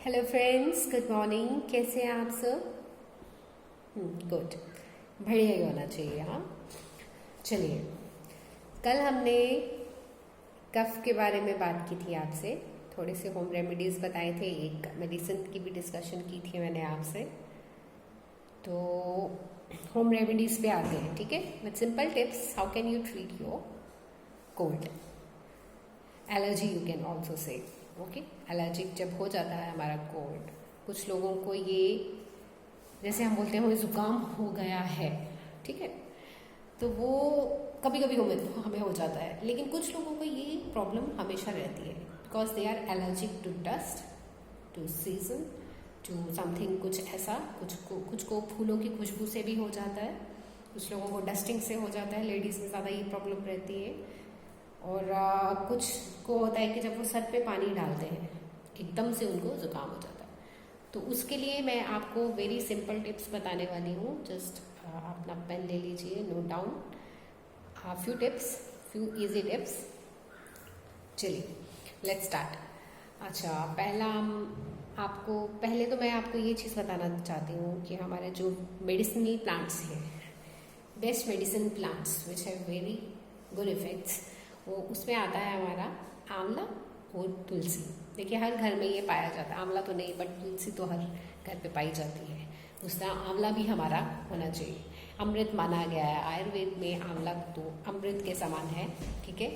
Hello friends, good morning. कैसे हैं आप सब? गुड, बढ़िया ही होना चाहिए। हाँ, चलिए, कल हमने कफ के बारे में बात की थी आपसे, थोड़े से होम रेमेडीज़ बताए थे, एक मेडिसिन की भी डिस्कशन की थी मैंने आपसे। तो होम रेमेडीज़ पे आते हैं, ठीक है, with simple tips. How can you treat your cold, allergy you can also say. Okay, allergic जब हो जाता है हमारा कोल्ड, कुछ लोगों को ये, जैसे हम बोलते हैं हमें ज़ुकाम हो गया है, ठीक है, तो वो कभी कभी हमें हो जाता है, लेकिन कुछ लोगों को ये प्रॉब्लम हमेशा रहती है because they are allergic to dust, to season, to something, कुछ ऐसा, कुछ को फूलों की खुशबू से भी हो जाता है, कुछ लोगों को डस्टिंग से हो जाता है, लेडीज़ में ज़्यादा ये प्रॉब्लम रहती है। और कुछ को होता है कि जब वो सर पे पानी डालते हैं एकदम से उनको ज़ुकाम हो जाता है। तो उसके लिए मैं आपको वेरी सिंपल टिप्स बताने वाली हूँ। जस्ट अपना पेन ले लीजिए, note down few tips, few easy tips. चलिए, लेट्स स्टार्ट। अच्छा, पहले तो मैं आपको ये चीज़ बताना चाहती हूँ कि हमारे जो मेडिसिनल प्लांट्स हैं, best medicine plants which have very good effects, वो उसमें आता है हमारा आंवला और तुलसी। देखिए, हर घर में ये पाया जाता है, आंवला तो नहीं बट तुलसी तो हर घर पे पाई जाती है। दूसरा, आंवला भी हमारा होना चाहिए, अमृत माना गया है आयुर्वेद में, आंवला तो अमृत के समान है, ठीक है।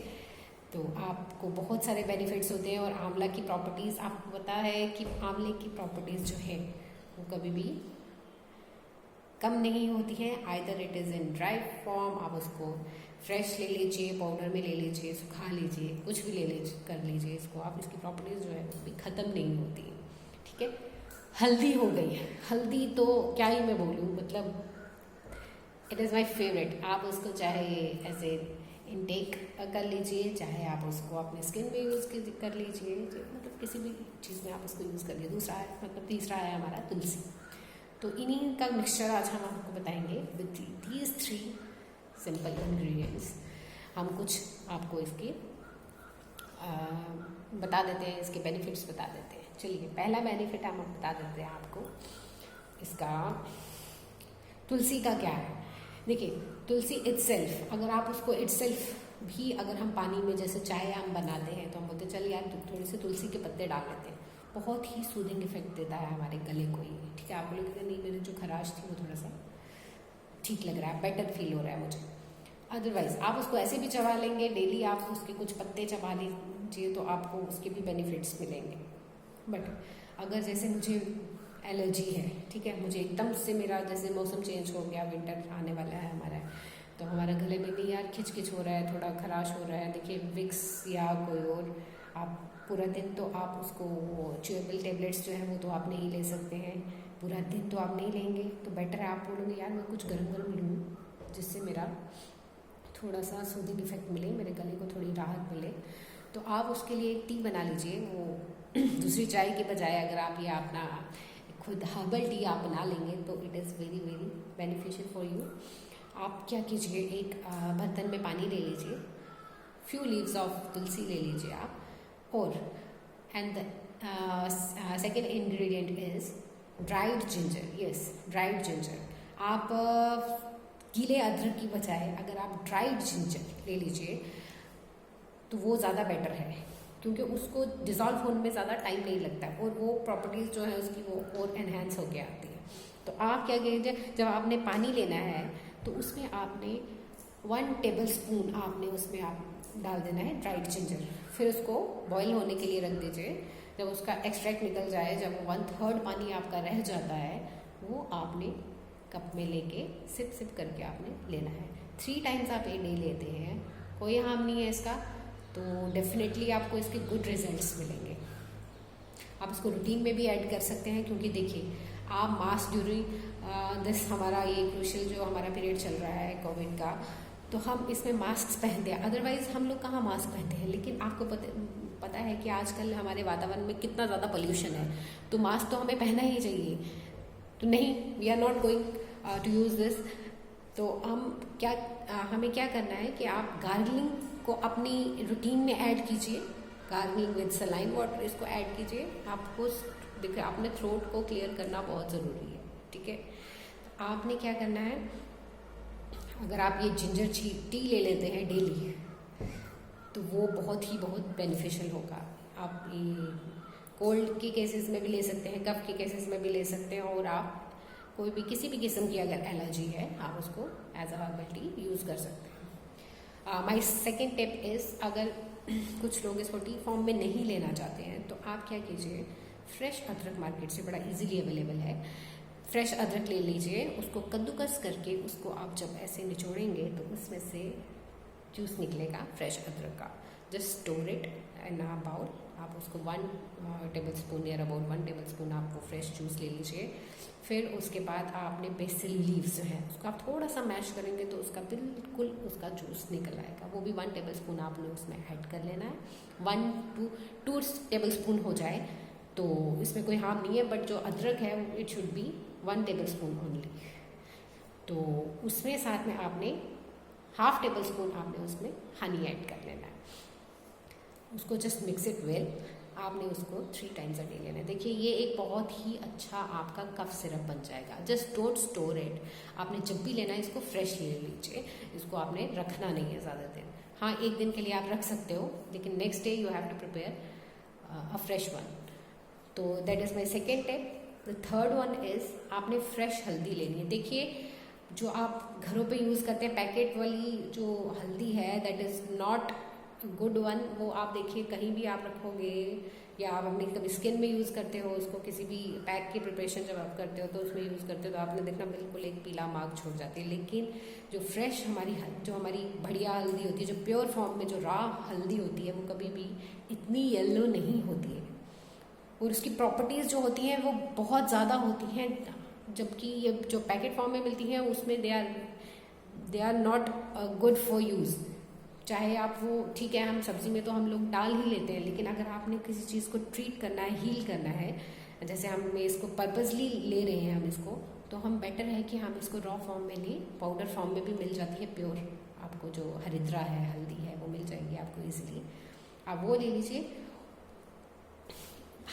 तो आपको बहुत सारे बेनिफिट्स होते हैं, और आंवला की प्रॉपर्टीज़ आपको पता है कि आंवले की प्रॉपर्टीज़ जो है वो कभी भी कम नहीं होती है। Either it is in dry form, आप उसको फ्रेश ले लीजिए, पाउडर में ले लीजिए, सुखा लीजिए, कुछ भी ले लीजिए, कर लीजिए इसको आप, इसकी प्रॉपर्टीज़ जो है वो भी ख़त्म नहीं होती है, ठीक है। हल्दी हो गई, हल्दी तो क्या ही मैं बोलूँ, मतलब इट इज़ माई फेवरेट। आप उसको चाहे एज ए इनटेक कर लीजिए, चाहे आप उसको अपने स्किन में यूज़ कर लीजिए, मतलब किसी भी चीज़ में आप उसको यूज़ कर लीजिए। दूसरा है, मतलब तीसरा है हमारा तुलसी। तो इन्हीं का मिक्सचर आज हम आपको बताएंगे विद दीज 3 सिंपल इंग्रेडिएंट्स। हम कुछ आपको इसके बता देते हैं, इसके बेनिफिट्स बता देते हैं। चलिए, पहला बेनिफिट हम बता देते हैं आपको इसका। तुलसी का क्या है? देखिए, तुलसी इटसेल्फ, अगर आप उसको इटसेल्फ भी, अगर हम पानी में जैसे चाय हम बनाते हैं तो हम बोलते हैं चल यार थोड़े से तुलसी के पत्ते डाल लेते हैं, बहुत ही सूदिंग इफेक्ट देता है हमारे गले को ये, ठीक है। आप बोलेंगे नहीं, मेरे जो खराश थी वो थोड़ा सा ठीक लग रहा है, बेटर फील हो रहा है मुझे। अदरवाइज आप उसको ऐसे भी चबा लेंगे, डेली आप उसके कुछ पत्ते चबा लीजिए तो आपको उसके भी बेनिफिट्स मिलेंगे। बट अगर जैसे मुझे एलर्जी है, ठीक है, मुझे एकदम से, मेरा जैसे मौसम चेंज हो गया, विंटर आने वाला है हमारा, तो हमारा गले में भी यार खिच हो रहा है, थोड़ा खराश हो रहा है, देखिए विक्स या कोई और, आप पूरा दिन तो आप उसको च्यूएबल टेबलेट्स जो है वो तो आप नहीं ले सकते हैं, पूरा दिन तो आप नहीं लेंगे, तो बेटर है आप बोलोगे यार मैं कुछ गर्म गर्म लूँ जिससे मेरा थोड़ा सा सूदिंग इफेक्ट मिले, मेरे गले को थोड़ी राहत मिले। तो आप उसके लिए एक टी बना लीजिए, वो दूसरी चाय के बजाय अगर आप ये अपना खुद हर्बल टी आप बना लेंगे तो it is very very beneficial for you. आप क्या कीजिए, एक बर्तन में पानी ले लीजिए, फ्यू लीव्स ऑफ तुलसी ले लीजिए आप, और and second ingredient is dried ginger. Yes, dried ginger. आप गीले अदरक की बजाय अगर आप ड्राइड जिंजर ले लीजिए तो वो ज़्यादा बेटर है, क्योंकि उसको डिज़ोल्व होने में ज़्यादा टाइम नहीं लगता है, और वो प्रॉपर्टीज़ जो है उसकी वो और एनहेंस होके आती है। तो आप क्या कीजिए, जब आपने पानी लेना है तो उसमें आपने 1 टेबल स्पून आपने उसमें आप डाल देना है ड्राइड जिंजर, फिर उसको बॉईल होने के लिए रख दीजिए। जब उसका एक्सट्रैक्ट निकल जाए, जब 1/3 पानी आपका रह जाता है, वो आपने कप में लेके सिप सिप करके आपने लेना है। 3 टाइम्स आप ये डे लेते हैं, कोई हार्म नहीं है इसका, तो डेफिनेटली आपको इसके गुड रिजल्ट्स मिलेंगे। आप इसको रूटीन में भी ऐड कर सकते हैं, क्योंकि देखिए आप मास्क ड्यूरिंग दिस, हमारा ये क्रूशियल जो हमारा पीरियड चल रहा है कोविड का, तो हम इसमें मास्क पहनते हैं, अदरवाइज हम लोग कहाँ मास्क पहनते हैं। लेकिन आपको पता है कि आजकल हमारे वातावरण में कितना ज़्यादा पोल्यूशन है, तो मास्क तो हमें पहनना ही चाहिए। तो नहीं, we are not going to use this. तो हमें क्या करना है कि आप गार्गलिंग को अपनी रूटीन में ऐड कीजिए, गार्गलिंग विद सलाइन वाटर इसको ऐड कीजिए। आपको देखिए आपने थ्रोट को क्लियर करना बहुत ज़रूरी है, ठीक है। आपने क्या करना है, अगर आप ये जिंजर टी ले लेते हैं डेली तो वो बहुत बेनिफिशियल होगा। आप ये कोल्ड के केसेस में भी ले सकते हैं, कफ के केसेस में भी ले सकते हैं, और आप कोई भी किसी भी किस्म की अगर एलर्जी है आप उसको as a herbal tea use कर सकते हैं। माय सेकंड टिप इज़, अगर कुछ लोग इसको टी फॉर्म में नहीं लेना चाहते हैं तो आप क्या कीजिए, फ्रेश अदरक मार्केट से बड़ा इजीली अवेलेबल है, फ्रेश अदरक ले लीजिए, उसको कद्दूकस करके उसको आप जब ऐसे निचोड़ेंगे तो उसमें से जूस निकलेगा फ्रेश अदरक का। Just store it in a bowl. आप उसको 1 टेबल स्पून या अबाउट 1 टेबल स्पून आप वो फ्रेश जूस ले लीजिए। फिर उसके बाद आपने बेसिल लीव्स जो है उसको आप थोड़ा सा मैश करेंगे तो उसका बिल्कुल उसका जूस निकल आएगा। वो भी 1 टेबल स्पून आपने उसमें ऐड कर लेना है। 1 to 2 टेबल स्पून हो जाए तो इसमें कोई हार्म नहीं है, बट जो अदरक है it should be 1 table spoon only. तो उसमें साथ में आपने 1/2 टेबल स्पून आपने उसमें हनी ऐड कर लेना है। उसको जस्ट मिक्स इट वेल। आपने उसको 3 टाइम्स अ डे लेना है। देखिए ये एक बहुत ही अच्छा आपका कफ सिरप बन जाएगा। Just don't store it. आपने जब भी लेना है इसको फ्रेश ले लीजिए, इसको आपने रखना नहीं है ज़्यादा दिन। हाँ, 1 दिन के लिए आप रख सकते हो, लेकिन next day you have to prepare a fresh one. तो that is my second tip. The third one is, आपने फ्रेश हल्दी लेनी है। देखिए जो आप घरों पे यूज़ करते हैं पैकेट वाली जो हल्दी है, that is not good one. वो आप देखिए कहीं भी आप रखोगे, या आप अपनी कभी स्किन में यूज़ करते हो उसको, किसी भी पैक की प्रिपरेशन जब आप करते हो तो उसमें यूज़ करते हो तो आपने देखना बिल्कुल एक पीला मार्क छोड़ जाती है। लेकिन जो फ्रेश जो हमारी बढ़िया हल्दी होती है, जो प्योर फॉर्म में जो रॉ हल्दी होती है, वो कभी भी इतनी येलो नहीं होती है, और उसकी प्रॉपर्टीज़ जो होती हैं वो बहुत ज़्यादा होती हैं। जबकि ये जो पैकेट फॉर्म में मिलती हैं उसमें they are not good for use. चाहे आप वो, ठीक है हम सब्जी में तो हम लोग डाल ही लेते हैं, लेकिन अगर आपने किसी चीज़ को ट्रीट करना है, हील करना है, जैसे हम इसको पर्पसली ले रहे हैं हम इसको, तो हम बेटर है कि हम इसको रॉ फॉर्म में लें। पाउडर फॉर्म में भी मिल जाती है प्योर, आपको जो हरिद्रा है, हल्दी है, वो मिल जाएगी आपको ईजिली। आप वो ले लीजिए।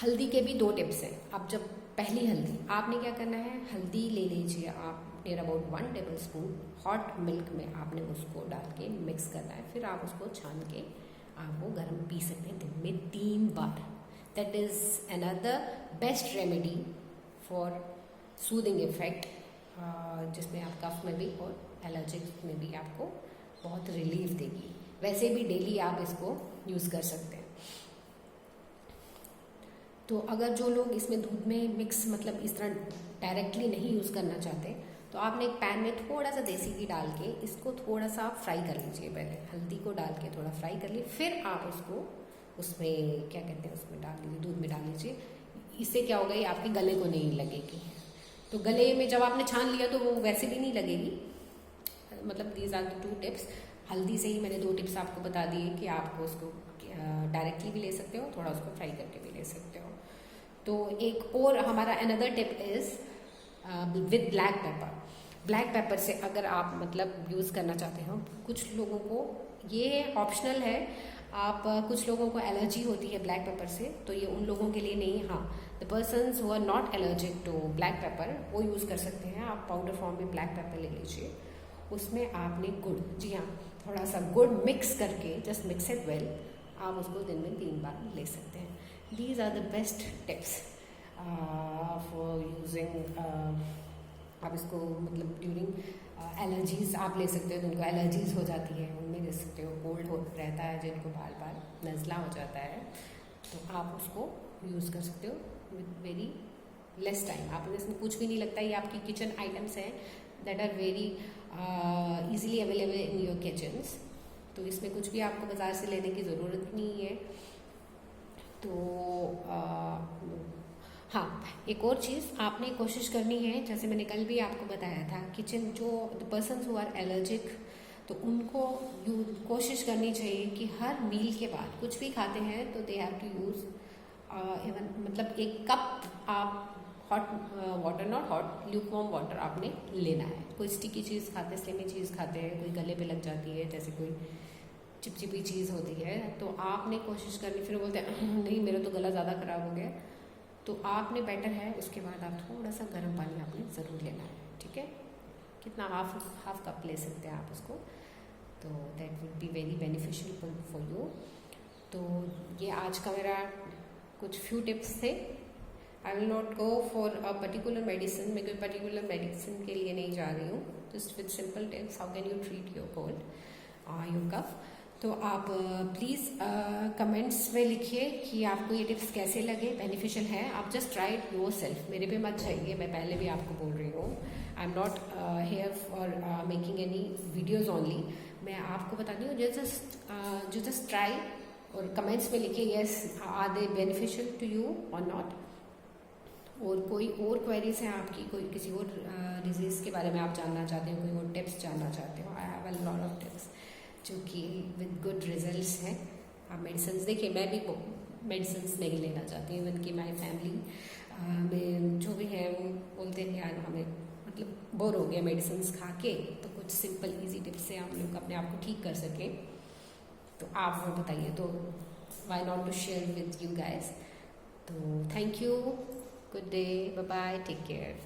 हल्दी के भी 2 टिप्स हैं। अब जब पहली हल्दी, आपने क्या करना है, हल्दी ले लीजिए आप near about 1 table spoon hot milk में आपने उसको डाल के मिक्स करना है। फिर आप उसको छान के आप वो गर्म पी सकते हैं दिन में 3 बार। That is another best remedy for soothing effect, जिसमें आप कफ में भी और एलर्जिक में भी आपको बहुत रिलीफ देगी। वैसे भी डेली आप इसको यूज़ कर सकते हैं। तो अगर जो लोग इसमें दूध में मिक्स मतलब इस तरह डायरेक्टली नहीं यूज़ करना चाहते, तो आपने एक पैन में थोड़ा सा देसी घी डाल के इसको थोड़ा सा फ्राई कर लीजिए। पहले हल्दी को डाल के थोड़ा फ्राई कर लीजिए, फिर आप उसको उसमें क्या कहते हैं उसमें डाल लीजिए, दूध में डाल लीजिए। इससे क्या होगा, ये आपके गले को नहीं लगेगी। तो गले में जब आपने छान लिया तो वो वैसे भी नहीं लगेगी। मतलब दीज आर द 2 टिप्स। हल्दी से ही मैंने 2 टिप्स आपको बता दिए कि आपको उसको डायरेक्टली भी ले सकते हो, थोड़ा उसको फ्राई करके भी ले सकते हो। तो एक और हमारा another tip is with black pepper. Black pepper से अगर आप मतलब यूज़ करना चाहते हो, कुछ लोगों को ये ऑप्शनल है, आप कुछ लोगों को एलर्जी होती है ब्लैक पेपर से, तो ये उन लोगों के लिए नहीं। हाँ, the persons who are not allergic to black pepper वो यूज़ कर सकते हैं। आप पाउडर फॉर्म में ब्लैक पेपर ले लीजिए, उसमें आपने गुड़, जी हाँ, थोड़ा सा गुड़ मिक्स करके जस्ट मिक्स इट वेल, आप उसको दिन में 3 बार ले सकते हैं। These are the best tips for using. आप इसको मतलब ड्यूरिंग एलर्जीज आप ले सकते हो, जिनको एलर्जीज हो जाती है उनमें ले सकते हो। कोल्ड हो रहता है जिनको बार बार नज़ला हो जाता है, तो आप उसको यूज़ कर सकते हो विद वेरी लेस टाइम। आप इसमें कुछ भी नहीं लगता, ये आपकी किचन आइटम्स हैं that are very easily available in your kitchens. तो इसमें कुछ भी आपको बाज़ार से लेने की ज़रूरत नहीं है। तो हाँ, एक और चीज़ आपने कोशिश करनी है, जैसे मैंने कल भी आपको बताया था, किचन जो the persons who are allergic, तो उनको कोशिश करनी चाहिए कि हर मील के बाद कुछ भी खाते हैं तो they have to use even मतलब 1 कप आप hot water, not hot, lukewarm water आपने लेना है। कोई स्टिकी चीज़ खाते, स्लिमी चीज़ खाते हैं, कोई गले पे लग जाती है, जैसे कोई चिपचिपी चीज़ होती है, तो आपने कोशिश करनी, फिर बोलते हैं नहीं मेरा तो गला ज़्यादा ख़राब हो गया, तो आपने बेटर है उसके बाद आप थोड़ा सा गर्म पानी आपने ज़रूर लेना है, ठीक है। कितना हाफ कप ले सकते हैं आप उसको, तो that would be very beneficial for you. तो ये आज का मेरा कुछ फ्यू टिप्स थे। I will not go for a particular medicine, मैं कोई पर्टिकुलर मेडिसिन के लिए नहीं जा रही हूँ, just with simple tips how can you treat your cold your cough. तो आप प्लीज़ कमेंट्स में लिखिए कि आपको ये टिप्स कैसे लगे, बेनिफिशियल है। आप just try it your self, मेरे पे मत जाइए, मैं पहले भी आपको बोल रही हूँ, I am not here for making any videos only. मैं आपको बताती हूँ जो जस्ट ट्राई, और कमेंट्स में लिखिए yes are they beneficial to you और नॉट। और कोई और क्वेरीज है आपकी, कोई किसी और डिजीज़ के बारे में आप जानना चाहते हो, कोई और टिप्स जानना चाहते हो, I have a lot of tips जो कि विद गुड रिजल्ट्स हैं। आप मेडिसिन देखिए, मैं भी मेडिसिन नहीं लेना चाहती, इवन कि माई फैमिली में जो भी है वो बोलते हैं यार हमें मतलब बोर हो गया मेडिसिन खा के, तो कुछ सिंपल इजी टिप्स से हम लोग अपने आप को ठीक कर सकें। तो आप वो बताइए, तो why not to share with you guys. तो thank you, good day, bye bye, take care.